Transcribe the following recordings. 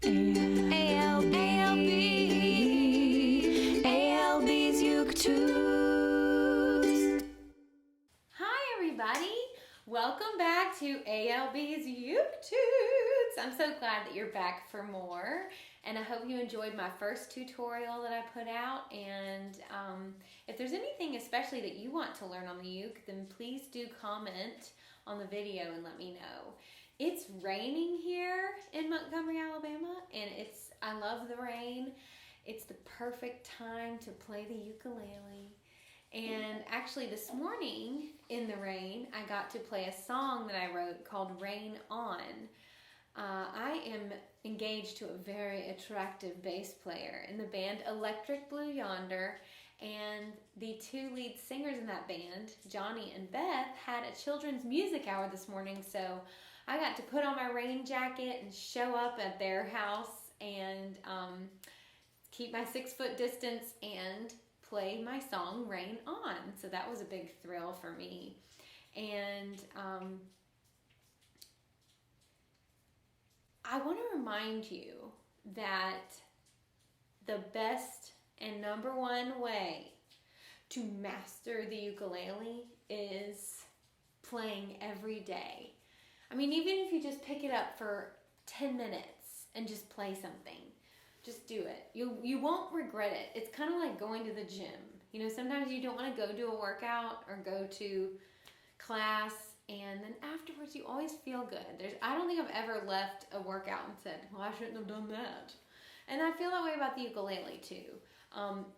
ALB, ALB's uke Tutes. Hi everybody, welcome back to ALB's uke Tutes. I'm so glad that you're back for more, and I hope you enjoyed my first tutorial that I put out. And if there's anything especially that you want to learn on the uke, then please do comment on the video and let me know. It's raining here in Montgomery, Alabama, and I love the rain. It's the perfect time to play the ukulele. And actually this morning in the rain, I got to play a song that I wrote called Rain On. I am engaged to a very attractive bass player in the band Electric Blue Yonder, and the two lead singers in that band, Johnny and Beth, had a children's music hour this morning, so I got to put on my rain jacket and show up at their house and keep my 6-foot distance and play my song Rain On. So that was a big thrill for me. And I want to remind you that the best and number one way to master the ukulele is playing every day. I mean, even if you just pick it up for 10 minutes and just play something, just do it. You won't regret it. It's kind of like going to the gym. You know, sometimes you don't want to go do a workout or go to class, and then afterwards you always feel good. I don't think I've ever left a workout and said, well, I shouldn't have done that. And I feel that way about the ukulele too.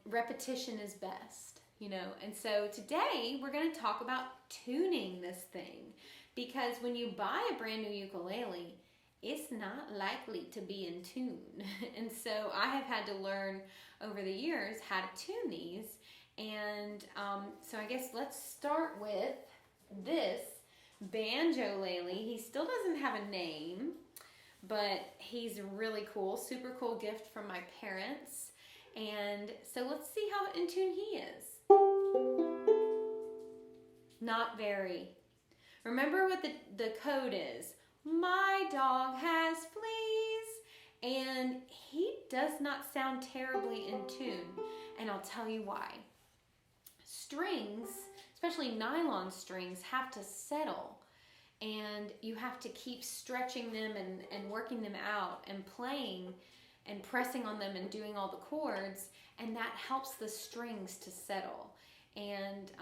Repetition is best, you know. And so today we're going to talk about tuning this thing, because when you buy a brand new ukulele, it's not likely to be in tune. And so I have had to learn over the years how to tune these. And so I guess let's start with this banjo-lele. He still doesn't have a name, but he's really cool. Super cool gift from my parents. And so let's see how in tune he is. Not very. Remember what the code is. My dog has fleas. And he does not sound terribly in tune. And I'll tell you why. Strings, especially nylon strings, have to settle. And you have to keep stretching them and working them out and playing and pressing on them and doing all the chords. And that helps the strings to settle. And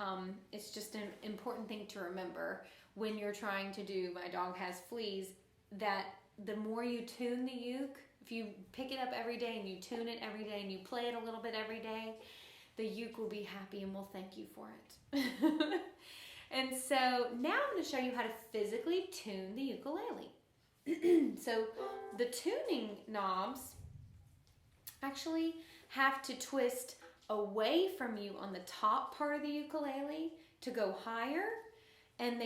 it's just an important thing to remember when you're trying to do My Dog Has Fleas, that the more you tune the uke, if you pick it up every day and you tune it every day and you play it a little bit every day, the uke will be happy and will thank you for it. And so now I'm going to show you how to physically tune the ukulele. So the tuning knobs actually have to twist away from you on the top part of the ukulele to go higher, and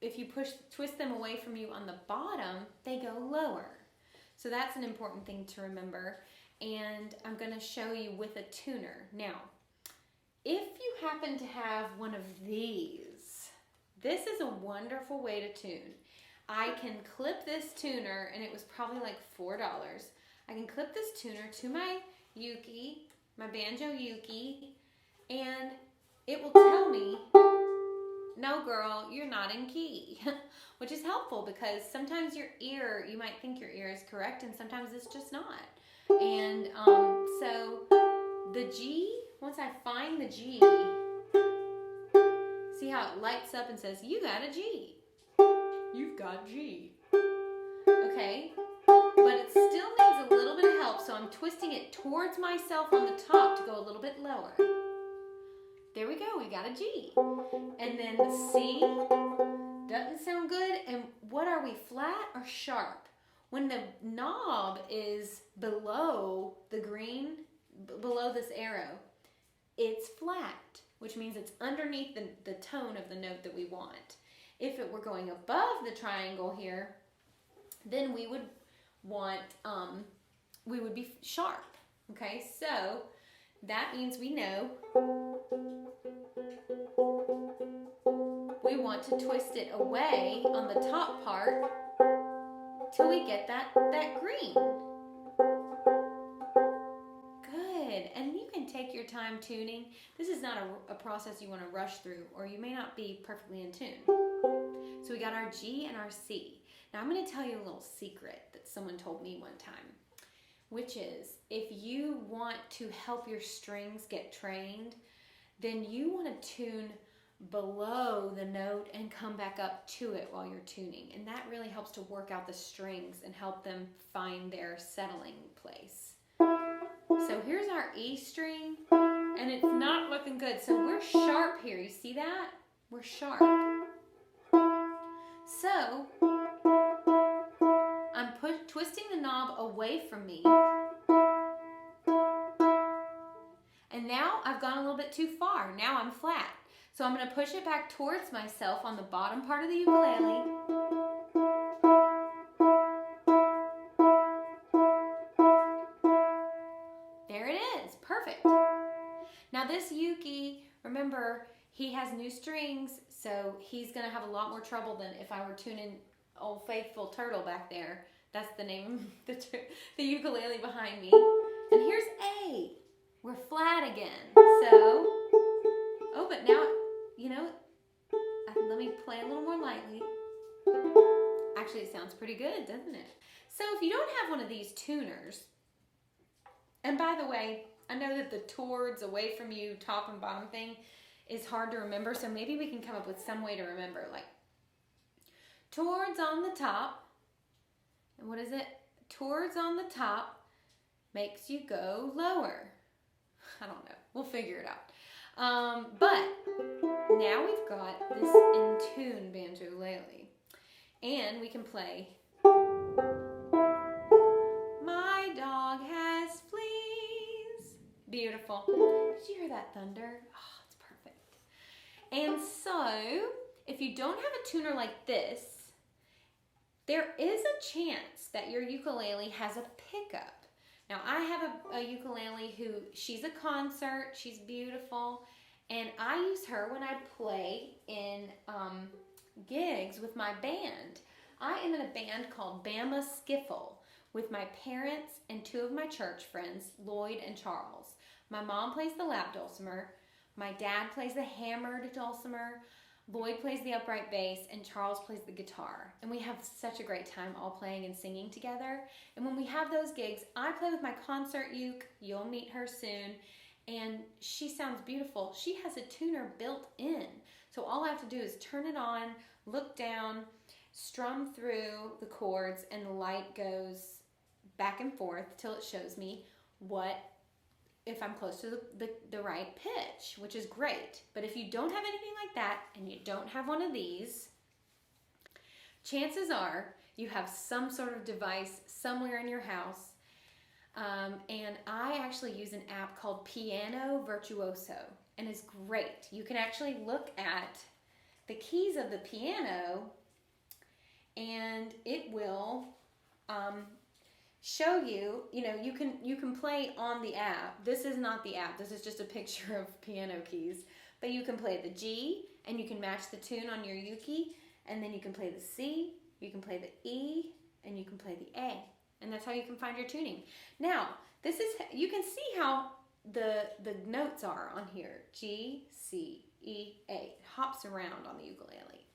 if you twist them away from you on the bottom, they go lower. So that's an important thing to remember, and I'm going to show you with a tuner. Now, if you happen to have one of these, this is a wonderful way to tune. I can clip this tuner, and it was probably like $4. I can clip this tuner to my uke, my banjo uke, and it will tell me, no girl, you're not in key, which is helpful because sometimes you might think your ear is correct, and sometimes it's just not. And so the G, once I find the G, see how it lights up and says, you got a G. You've got G. Okay, but it still needs a little bit of help, so I'm twisting it towards myself on the top to go a little bit lower. There we go, we got a G. And then the C doesn't sound good. And what are we, flat or sharp? When the knob is below the green, below this arrow, it's flat, which means it's underneath the tone of the note that we want. If it were going above the triangle here, then we would be sharp. Okay, so that means we know we want to twist it away on the top part till we get that green. time tuning, this is not a process you want to rush through, or you may not be perfectly in tune. So we got our G and our C. Now I'm going to tell you a little secret that someone told me one time, which is if you want to help your strings get trained, then you want to tune below the note and come back up to it while you're tuning. And that really helps to work out the strings and help them find their settling place. So here's our E string, and it's not looking good. So we're sharp here. You see that? We're sharp. So I'm twisting the knob away from me. And now I've gone a little bit too far. Now I'm flat. So I'm going to push it back towards myself on the bottom part of the ukulele. There it is. Perfect. Now this Yuki, remember, he has new strings, so he's going to have a lot more trouble than if I were tuning Old Faithful Turtle back there. That's the name of the ukulele behind me. And here's A. We're flat again. So, oh, but now, you know, let me play a little more lightly. Actually, it sounds pretty good, doesn't it? So if you don't have one of these tuners, and by the way, I know that the towards, away from you, top and bottom thing is hard to remember, so maybe we can come up with some way to remember, like towards on the top, and what is it? Towards on the top makes you go lower. I don't know. We'll figure it out. But now we've got this in tune banjo-lele. And we can play My dog has fleas. Beautiful. Did you hear that thunder? Oh, it's perfect. And so, if you don't have a tuner like this, there is a chance that your ukulele has a pickup. Now, I have a ukulele who, she's a concert, she's beautiful, and I use her when I play in gigs with my band. I am in a band called Bama Skiffle with my parents and two of my church friends, Lloyd and Charles. My mom plays the lap dulcimer, my dad plays the hammered dulcimer, Lloyd plays the upright bass, and Charles plays the guitar. And we have such a great time all playing and singing together. And when we have those gigs, I play with my concert uke. You'll meet her soon. And she sounds beautiful. She has a tuner built in. So all I have to do is turn it on, look down, strum through the chords, and the light goes back and forth till it shows me if I'm close to the right pitch, which is great. But if you don't have anything like that and you don't have one of these, chances are you have some sort of device somewhere in your house. And I actually use an app called Piano Virtuoso, and it's great. You can actually look at the keys of the piano, and it will show you, you can play on the app. This is not the app. This is just a picture of piano keys. But you can play the G, and you can match the tune on your Yuki, and then you can play the C, you can play the E, and you can play the A. And that's how you can find your tuning. Now, you can see how the notes are on here. G, C, E, A. It hops around on the ukulele.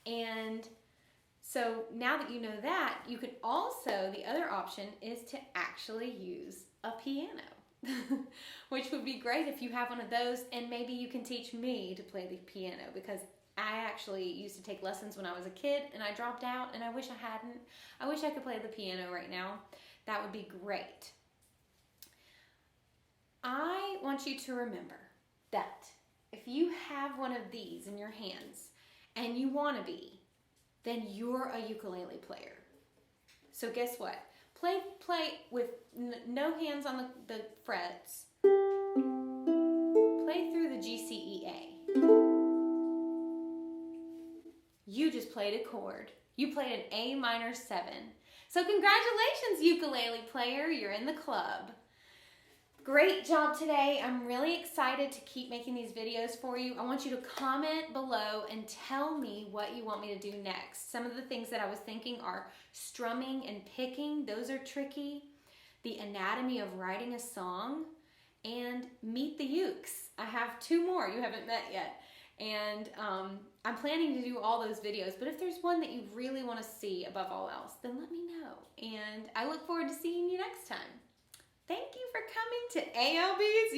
And so now that you know that, you could also, the other option is to actually use a piano, which would be great if you have one of those, and maybe you can teach me to play the piano, because I actually used to take lessons when I was a kid, and I dropped out, and I wish I hadn't. I wish I could play the piano right now. That would be great. I want you to remember that if you have one of these in your hands, and you want to be, then you're a ukulele player. So guess what? Play with no hands on the frets. Play through the G, C, E, A. You just played a chord. You played an A minor 7. So congratulations, ukulele player. You're in the club. Great job today. I'm really excited to keep making these videos for you. I want you to comment below and tell me what you want me to do next. Some of the things that I was thinking are strumming and picking. Those are tricky. The anatomy of writing a song and meet the ukes. I have 2 more you haven't met yet. And I'm planning to do all those videos, but if there's one that you really want to see above all else, then let me know. And I look forward to seeing you next time. Thank you for coming to ALB's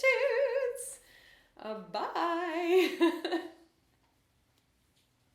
Tutes. Bye.